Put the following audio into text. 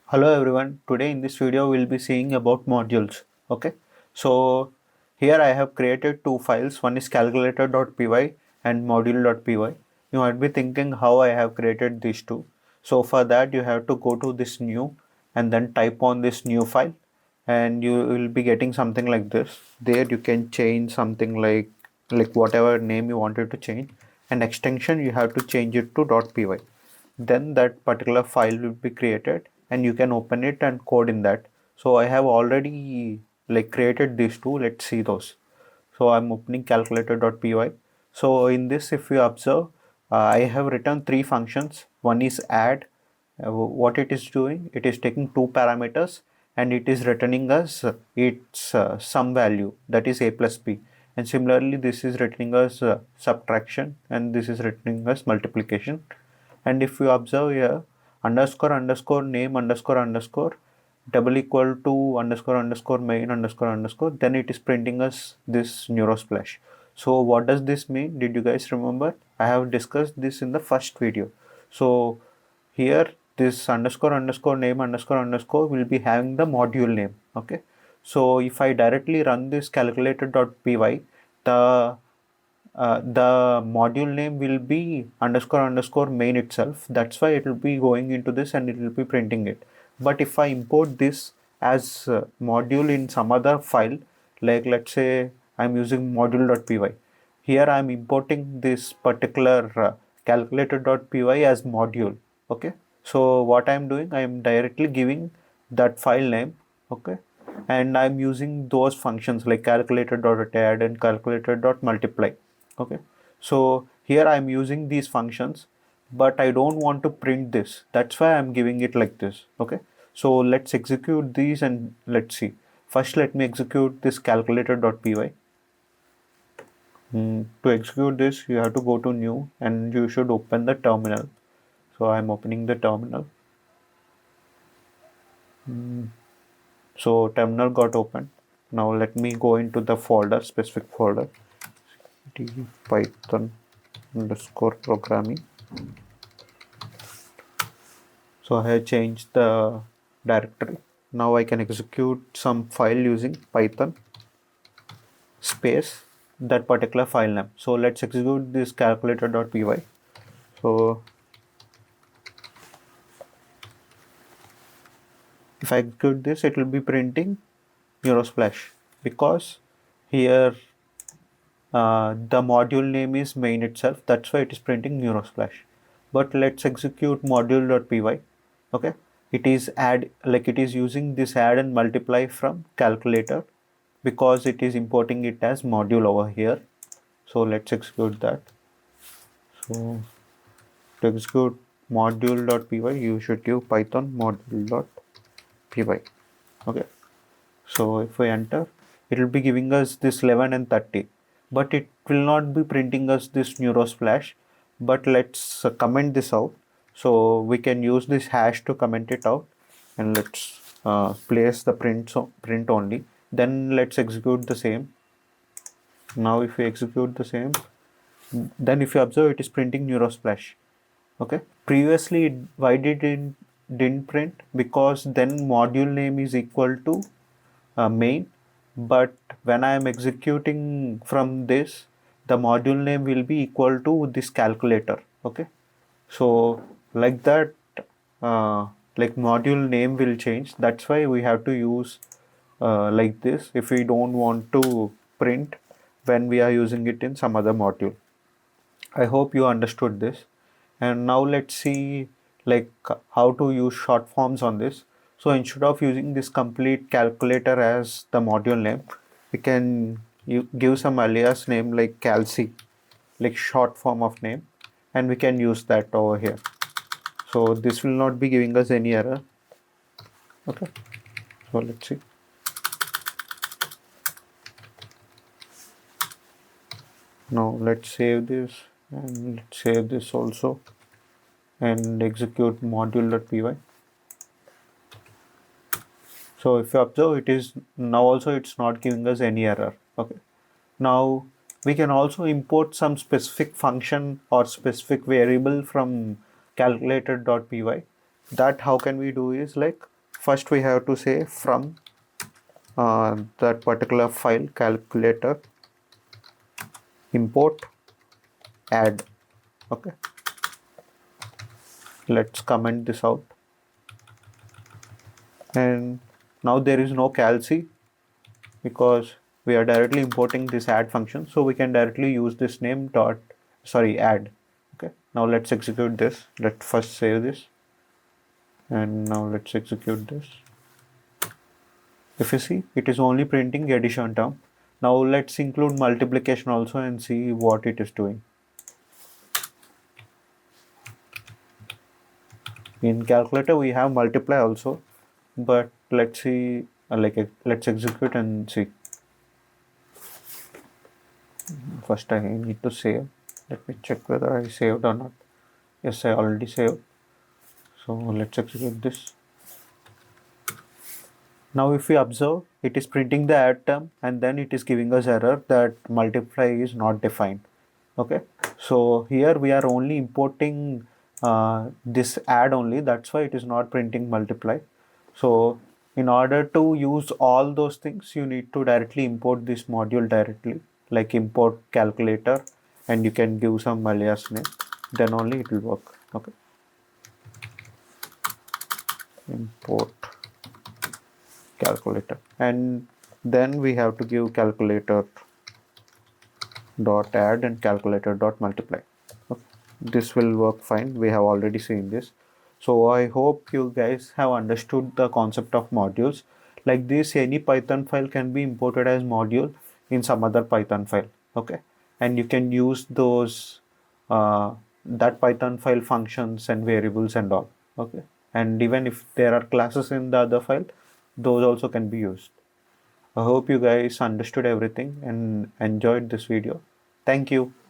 Hello everyone. Today in this video we'll be seeing about modules. Okay. So here I have created two files. One is calculator.py and module.py. You might be thinking how I have created these two. So for that you have to go to this new and then type on this new file and you will be getting something like this. There you can change something like whatever name you wanted to change, and extension you have to change it to .py. Then that particular file will be created and you can open it and code in that. So I have already created these two. Let's see those. So I'm opening calculator.py. So in this, if you observe, I have written three functions. One is add. What it is doing, it is taking two parameters and it is returning us its sum value, that is a plus b. And similarly this is returning us subtraction, and this is returning us multiplication. And if you observe here, underscore underscore name underscore underscore double equal to underscore underscore main underscore underscore, then it is printing us this neurosplash. So what does this mean? Did you guys remember? I have discussed this in the first video. So here this underscore underscore name underscore underscore will be having the module name. Okay. So if I directly run this calculator.py, the module name will be underscore underscore main itself. That's why it will be going into this and it will be printing it. But if I import this as module in some other file, like let's say I'm using module.py, here I'm importing this particular calculator.py as module. Okay. So what I'm doing, I'm directly giving that file name. Okay. And I'm using those functions like calculator.add and calculator.multiply. Okay. So here I'm using these functions, but I don't want to print this. That's why I'm giving it like this. Okay. So let's execute these and let's see. First, let me execute this calculator.py. To execute this, you have to go to new and you should open the terminal. So I'm opening the terminal. So terminal got opened. Now let me go into the folder, specific folder, python underscore programming. So I have changed the directory. Now I can execute some file using python space that particular file name. So let's execute this calculator.py. So if I execute this, it will be printing neurosplash because here the module name is main itself. That's why it is printing neurosplash. But let's execute module.py. Okay, it is add, like it is using this add and multiply from calculator because it is importing it as module over here. So let's execute that. So to execute module.py, you should give python module.py. Okay. So if we enter, it will be giving us this 11 and 30, but it will not be printing us this neurosplash. But let's comment this out. So we can use this hash to comment it out, and let's place the print only. Then let's execute the same. Now if we execute the same, then if you observe, it is printing neurosplash. Okay. Previously, why did it didn't print? Because then module name is equal to main, but when I am executing from this, the module name will be equal to this calculator. Okay. So like that, uh, like module name will change. That's why we have to use like this if we don't want to print when we are using it in some other module. I hope you understood this. And now let's see like how to use short forms on this. So instead of using this complete calculator as the module name, we can give some alias name like calc, like short form of name, and we can use that over here. So this will not be giving us any error. Okay. So let's see. Now let's save this and let's save this also and execute module.py. So if you observe, it is now also it's not giving us any error. Okay. Now we can also import some specific function or specific variable from calculator.py. That how can we do is like first we have to say from that particular file calculator import add. Okay, let's comment this out, and now there is no calc because we are directly importing this add function, so we can directly use this name dot add. Okay, now let's execute this. Let's first save this, and now let's execute this. If you see, it is only printing addition term. Now let's include multiplication also and see what it is doing. In calculator we have multiply also, but let's see, let's execute and see. First I need to save. Let me check whether I saved or not. Yes, I already saved. So let's execute this. Now if we observe, it is printing the add term and then it is giving us error that multiply is not defined. Okay, so here we are only importing this add only, that's why it is not printing multiply. So in order to use all those things, you need to directly import this module directly, like import calculator, and you can give some alias name, then only it will work. Okay, import calculator, and then we have to give calculator dot add and calculator dot multiply. Okay, this will work fine. We have already seen this. So I hope you guys have understood the concept of modules. Like this, any Python file can be imported as module in some other Python file. Okay, and you can use those that Python file functions and variables and all. Okay, and even if there are classes in the other file, those also can be used. I hope you guys understood everything and enjoyed this video. Thank you.